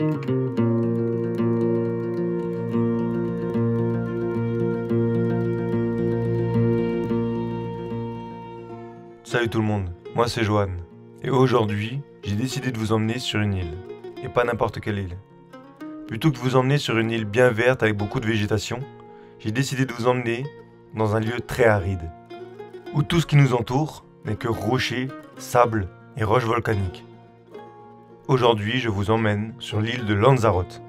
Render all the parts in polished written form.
Salut tout le monde, moi c'est Johan, et aujourd'hui, j'ai décidé de vous emmener sur une île, et pas n'importe quelle île. Plutôt que de vous emmener sur une île bien verte avec beaucoup de végétation, j'ai décidé de vous emmener dans un lieu très aride, où tout ce qui nous entoure n'est que rochers, sable et roches volcaniques. Aujourd'hui, je vous emmène sur l'île de Lanzarote,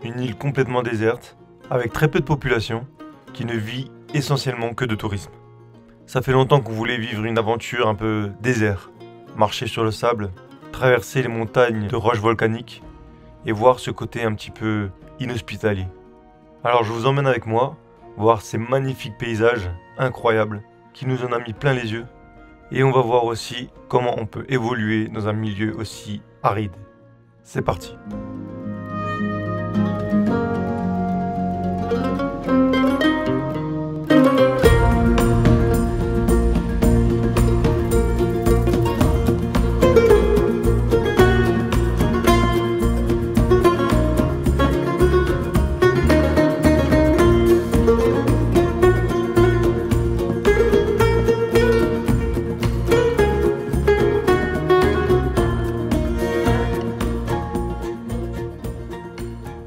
une île complètement déserte, avec très peu de population, qui ne vit essentiellement que de tourisme. Ça fait longtemps qu'on voulait vivre une aventure un peu désert, marcher sur le sable, traverser les montagnes de roches volcaniques et voir ce côté un petit peu inhospitalier. Alors je vous emmène avec moi voir ces magnifiques paysages incroyables qui nous en a mis plein les yeux et on va voir aussi comment on peut évoluer dans un milieu aussi aride. C'est parti!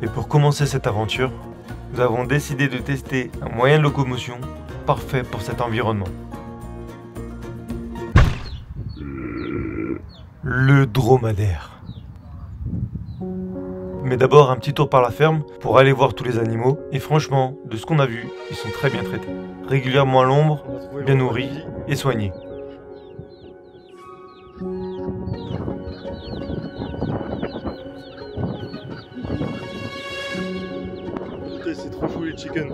Et pour commencer cette aventure, nous avons décidé de tester un moyen de locomotion parfait pour cet environnement. Le dromadaire. Mais d'abord un petit tour par la ferme pour aller voir tous les animaux. Et franchement, de ce qu'on a vu, ils sont très bien traités. Régulièrement à l'ombre, bien nourris et soignés. C'est trop fou les chickens.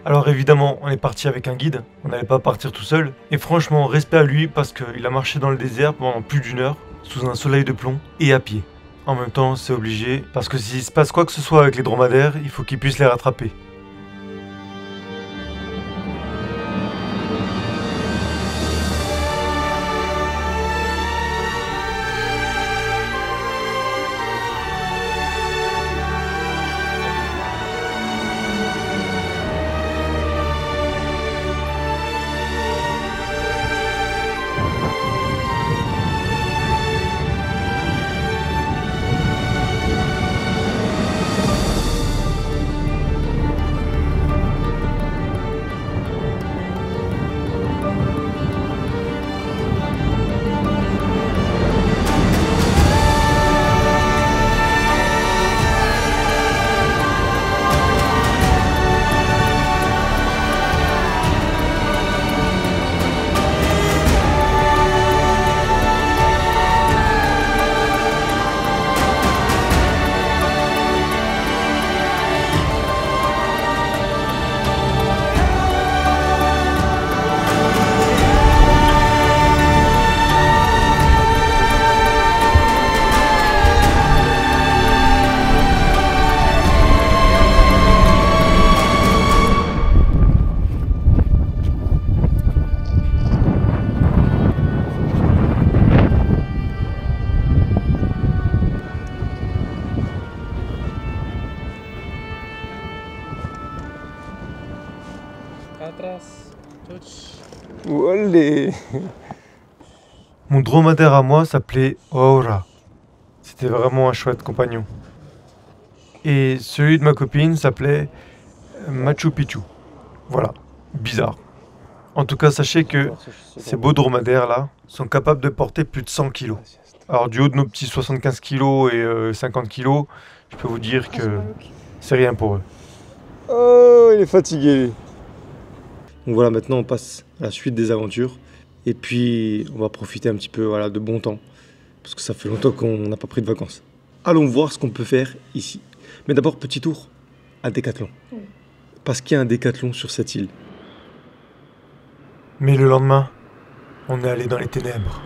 Alors évidemment, on est parti avec un guide, on n'allait pas partir tout seul. Et franchement, respect à lui parce qu'il a marché dans le désert pendant plus d'1 heure, sous un soleil de plomb, et à pied. En même temps, c'est obligé, parce que s'il se passe quoi que ce soit avec les dromadaires, il faut qu'il puisse les rattraper. Olé. Mon dromadaire à moi s'appelait Aura. C'était vraiment un chouette compagnon. Et celui de ma copine s'appelait Machu Picchu. Voilà, bizarre. En tout cas, sachez que ces beaux dromadaires là sont capables de porter plus de 100 kg. Alors du haut de nos petits 75 kg et 50 kg, je peux vous dire que c'est rien pour eux. Oh, il est fatigué. Donc voilà, maintenant on passe à la suite des aventures. Et puis, on va profiter un petit peu voilà, de bon temps. Parce que ça fait longtemps qu'on n'a pas pris de vacances. Allons voir ce qu'on peut faire ici. Mais d'abord, petit tour à Décathlon. Parce qu'il y a un Décathlon sur cette île. Mais le lendemain, on est allé dans les ténèbres.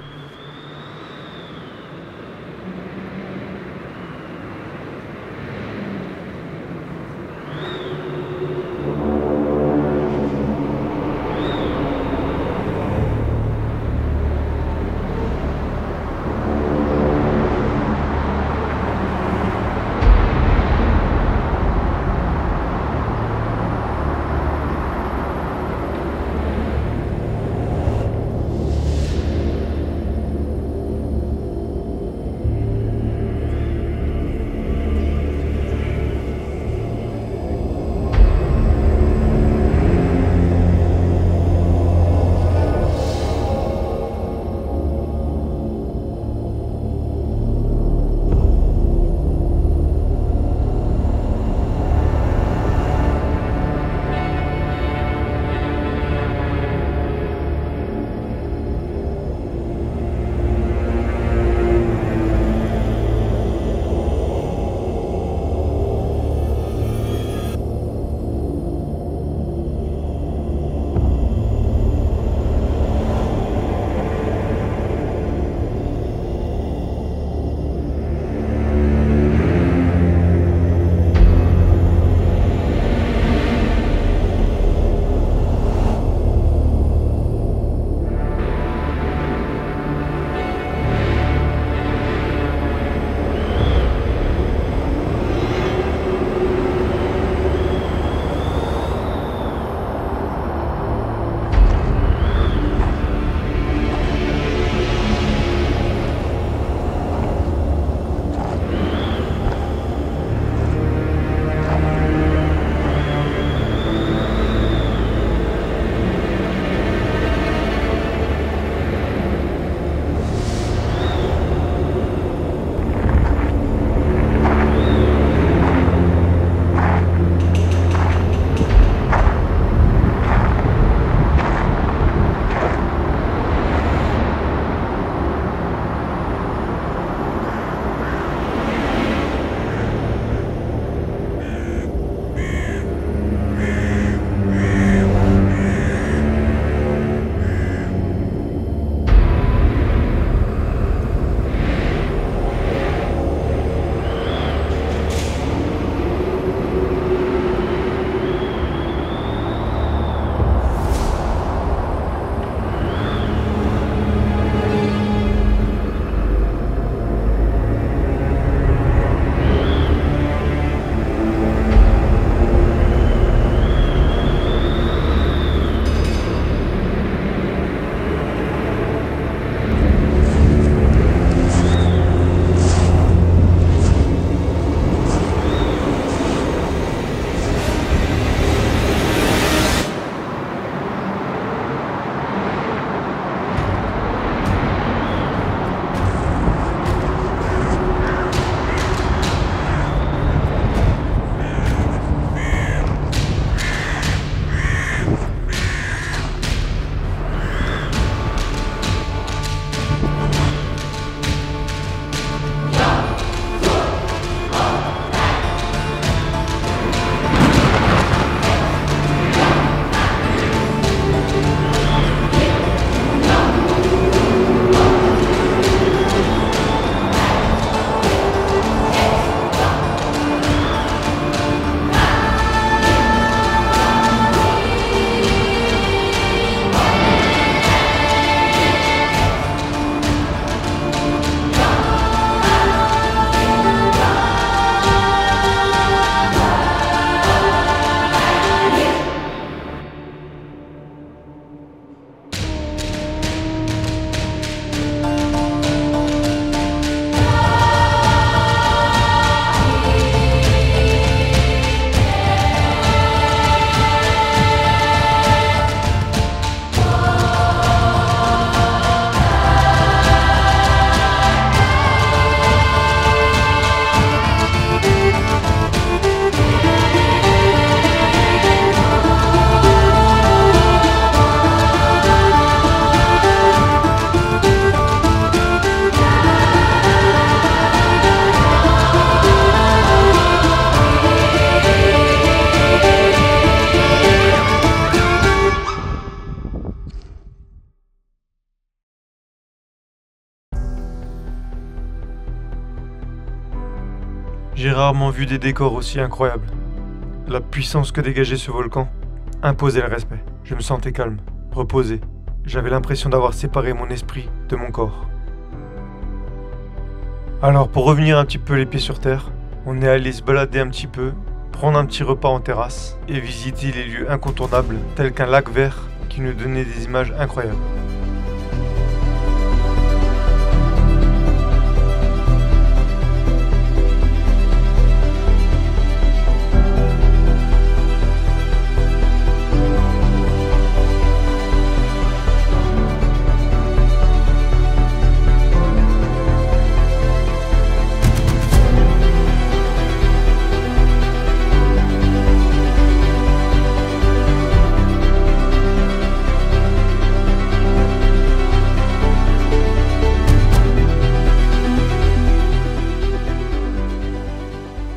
J'ai rarement vu des décors aussi incroyables. La puissance que dégageait ce volcan imposait le respect. Je me sentais calme, reposé. J'avais l'impression d'avoir séparé mon esprit de mon corps. Alors pour revenir un petit peu les pieds sur terre, on est allé se balader un petit peu, prendre un petit repas en terrasse et visiter les lieux incontournables tels qu'un lac vert qui nous donnait des images incroyables.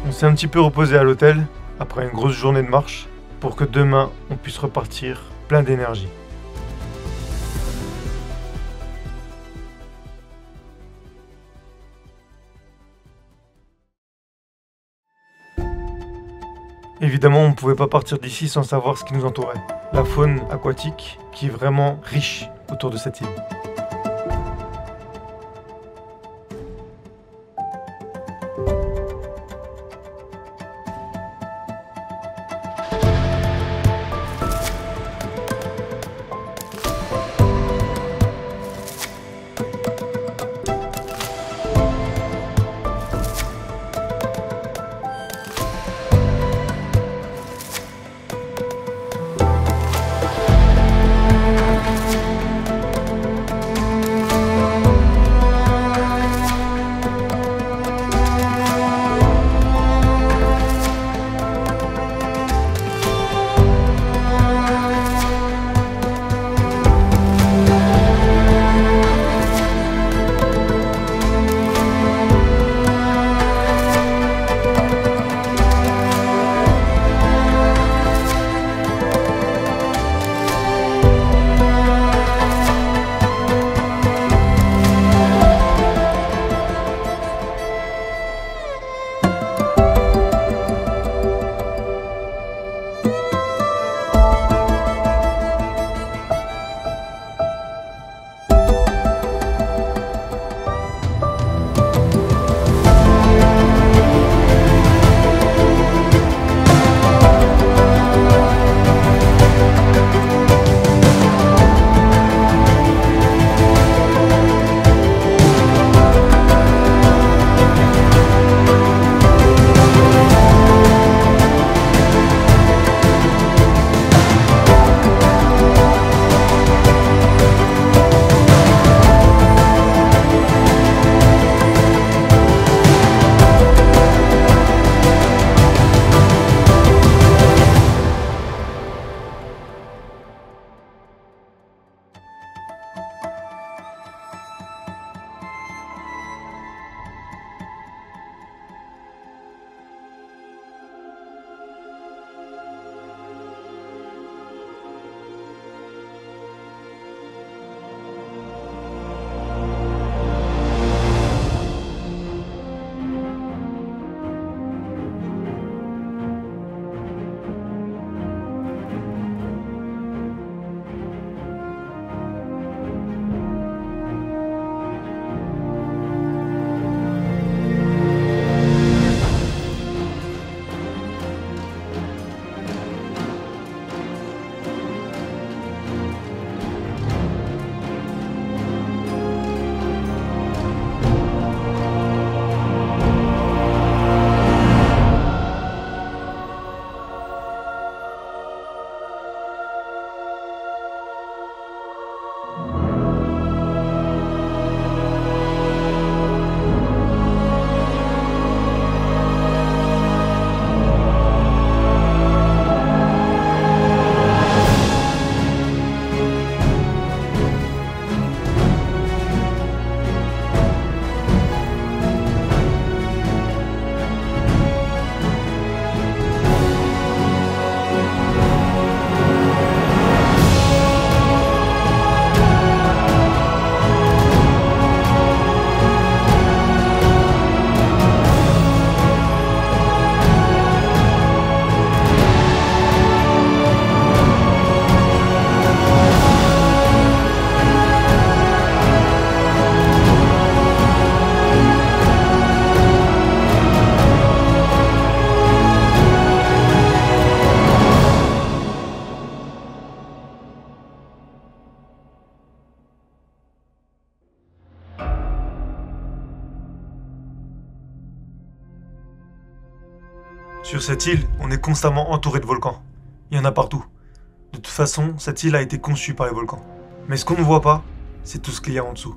On s'est un petit peu reposé à l'hôtel après une grosse journée de marche pour que demain on puisse repartir plein d'énergie. Évidemment, on ne pouvait pas partir d'ici sans savoir ce qui nous entourait. La faune aquatique qui est vraiment riche autour de cette île. Sur cette île, on est constamment entouré de volcans. Il y en a partout. De toute façon, cette île a été conçue par les volcans. Mais ce qu'on ne voit pas, c'est tout ce qu'il y a en dessous.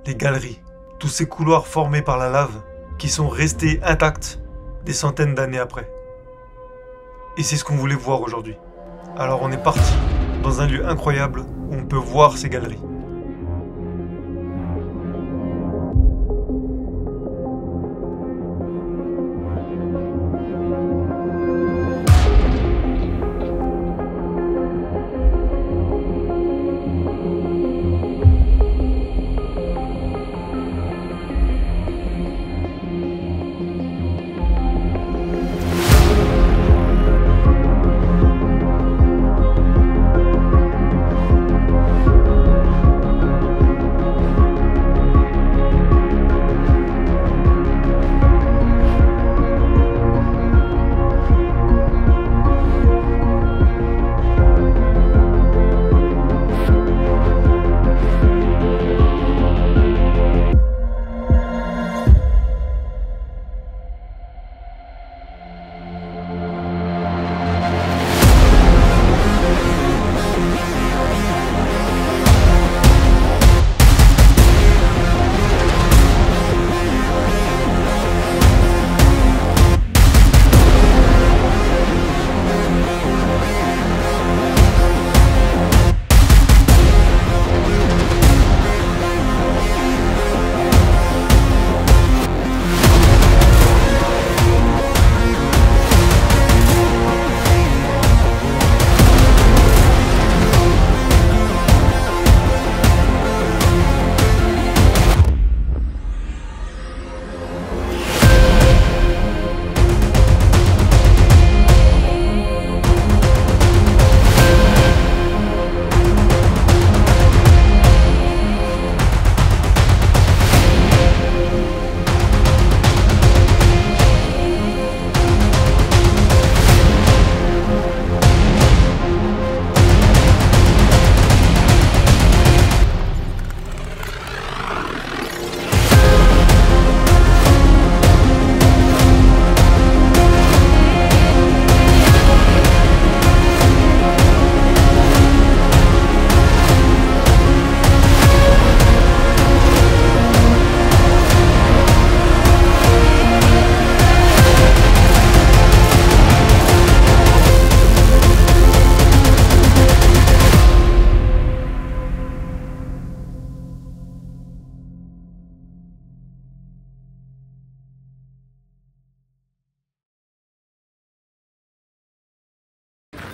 Les galeries, tous ces couloirs formés par la lave qui sont restés intacts des centaines d'années après. Et c'est ce qu'on voulait voir aujourd'hui. Alors on est parti dans un lieu incroyable où on peut voir ces galeries.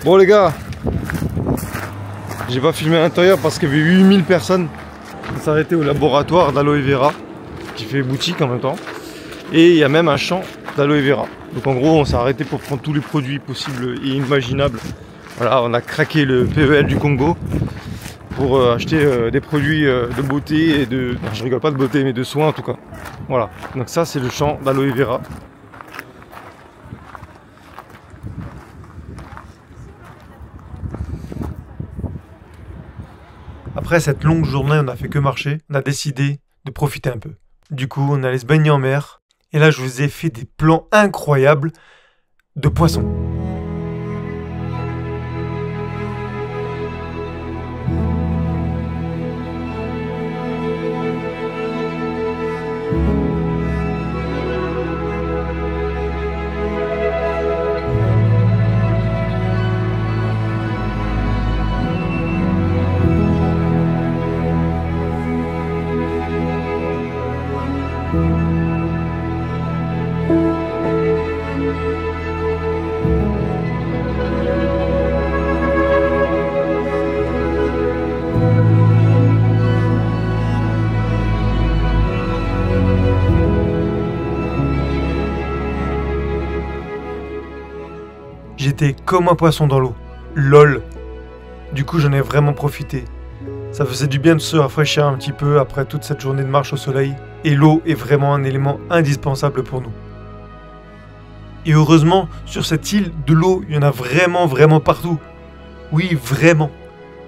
Bon les gars, j'ai pas filmé à l'intérieur parce qu'il y avait 8000 personnes. On s'est arrêté au laboratoire d'aloe vera qui fait boutique en même temps. Et il y a même un champ d'aloe vera. Donc en gros on s'est arrêté pour prendre tous les produits possibles et imaginables. Voilà, on a craqué le PEL du Congo pour acheter des produits de beauté et de... Non, je rigole pas de beauté mais de soins en tout cas. Voilà, donc ça c'est le champ d'aloe vera. Après cette longue journée, on n'a fait que marcher, on a décidé de profiter un peu. Du coup, on allait se baigner en mer, et là je vous ai fait des plans incroyables de poissons. J'étais comme un poisson dans l'eau. LOL. Du coup, j'en ai vraiment profité. Ça faisait du bien de se rafraîchir un petit peu après toute cette journée de marche au soleil. Et l'eau est vraiment un élément indispensable pour nous. Et heureusement, sur cette île, de l'eau, il y en a vraiment partout. Oui, vraiment.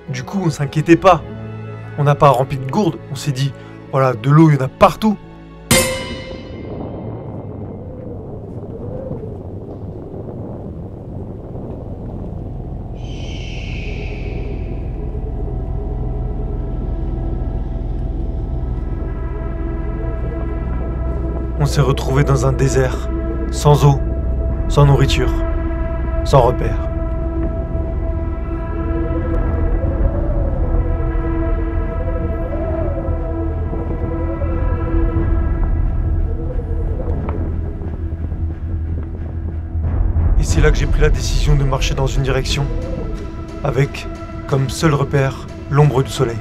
Du coup, on s'inquiétait pas. On n'a pas rempli de gourdes. On s'est dit, voilà, de l'eau, il y en a partout. On s'est retrouvé dans un désert, sans eau, sans nourriture, sans repère. Et c'est là que j'ai pris la décision de marcher dans une direction, avec comme seul repère l'ombre du soleil.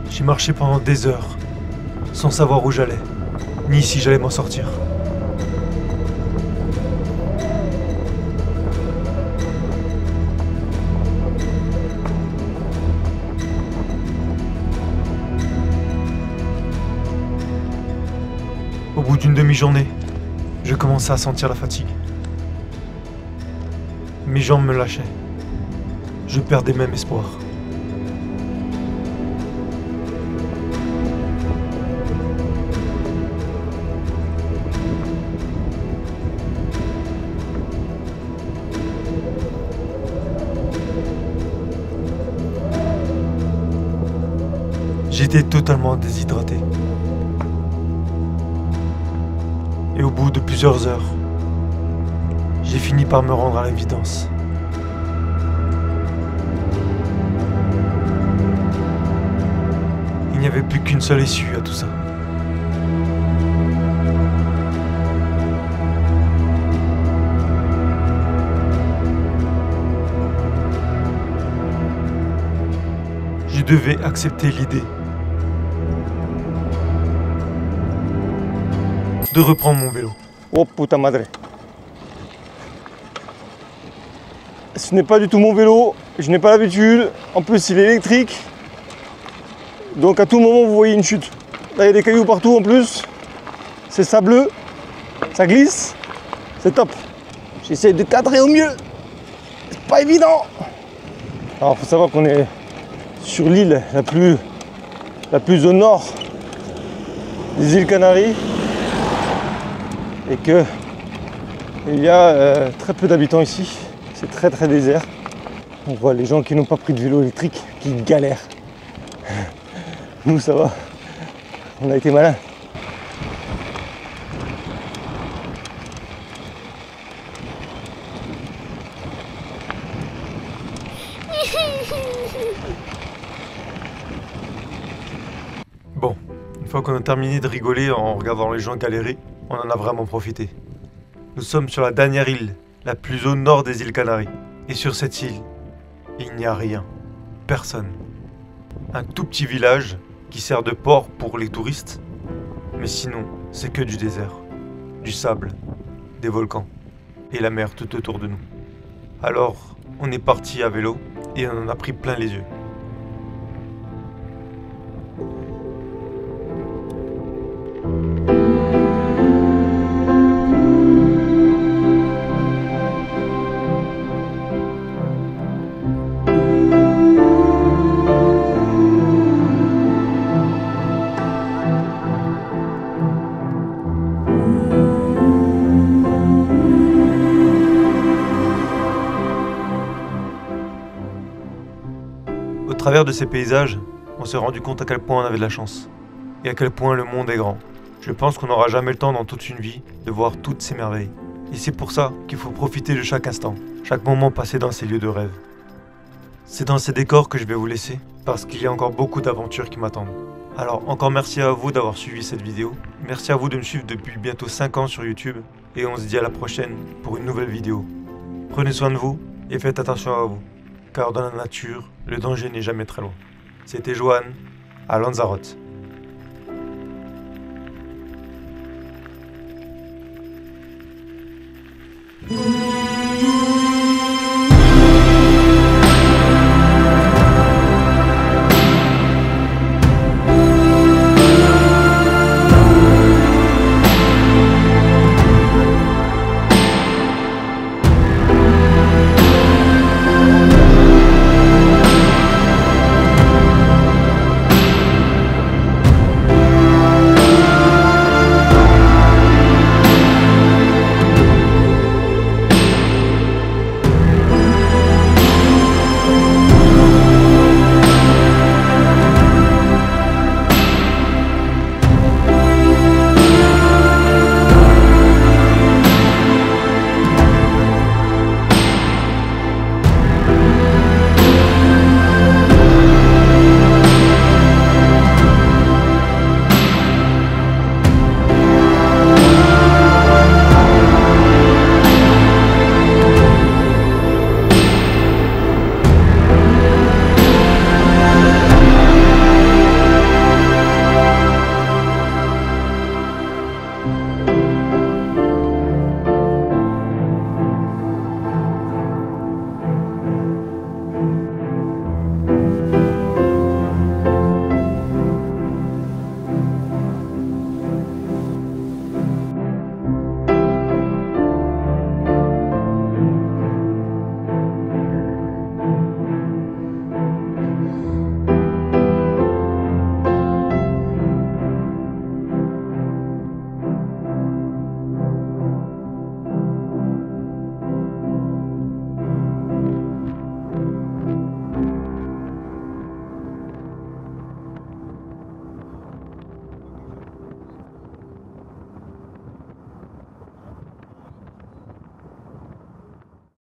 J'ai marché pendant des heures, sans savoir où j'allais, ni si j'allais m'en sortir. Au bout d'une demi-journée, je commençais à sentir la fatigue. Mes jambes me lâchaient. Je perdais même espoir. J'étais totalement déshydraté. Et au bout de plusieurs heures, j'ai fini par me rendre à l'évidence. Il n'y avait plus qu'une seule issue à tout ça. Je devais accepter l'idée de reprendre mon vélo. Oh puta madre. Ce n'est pas du tout mon vélo, je n'ai pas l'habitude. En plus, il est électrique. Donc à tout moment, vous voyez une chute. Là, il y a des cailloux partout en plus. C'est sableux, ça glisse. C'est top. J'essaie de cadrer au mieux. C'est pas évident. Alors, il faut savoir qu'on est sur l'île la plus au nord des îles Canaries. Et que il y a très peu d'habitants ici, c'est très désert. On voit les gens qui n'ont pas pris de vélo électrique qui galèrent. Nous ça va, on a été malins. Bon, une fois qu'on a terminé de rigoler en regardant les gens galérer, on en a vraiment profité. Nous sommes sur la dernière île, la plus au nord des îles Canaries. Et sur cette île, il n'y a rien. Personne. Un tout petit village qui sert de port pour les touristes. Mais sinon, c'est que du désert. Du sable, des volcans et la mer tout autour de nous. Alors, on est parti à vélo et on en a pris plein les yeux. Au travers de ces paysages, on s'est rendu compte à quel point on avait de la chance. Et à quel point le monde est grand. Je pense qu'on n'aura jamais le temps dans toute une vie de voir toutes ces merveilles. Et c'est pour ça qu'il faut profiter de chaque instant, chaque moment passé dans ces lieux de rêve. C'est dans ces décors que je vais vous laisser, parce qu'il y a encore beaucoup d'aventures qui m'attendent. Alors encore merci à vous d'avoir suivi cette vidéo. Merci à vous de me suivre depuis bientôt 5 ans sur YouTube. Et on se dit à la prochaine pour une nouvelle vidéo. Prenez soin de vous et faites attention à vous. Car dans la nature, le danger n'est jamais très loin. C'était Johan, à Lanzarote.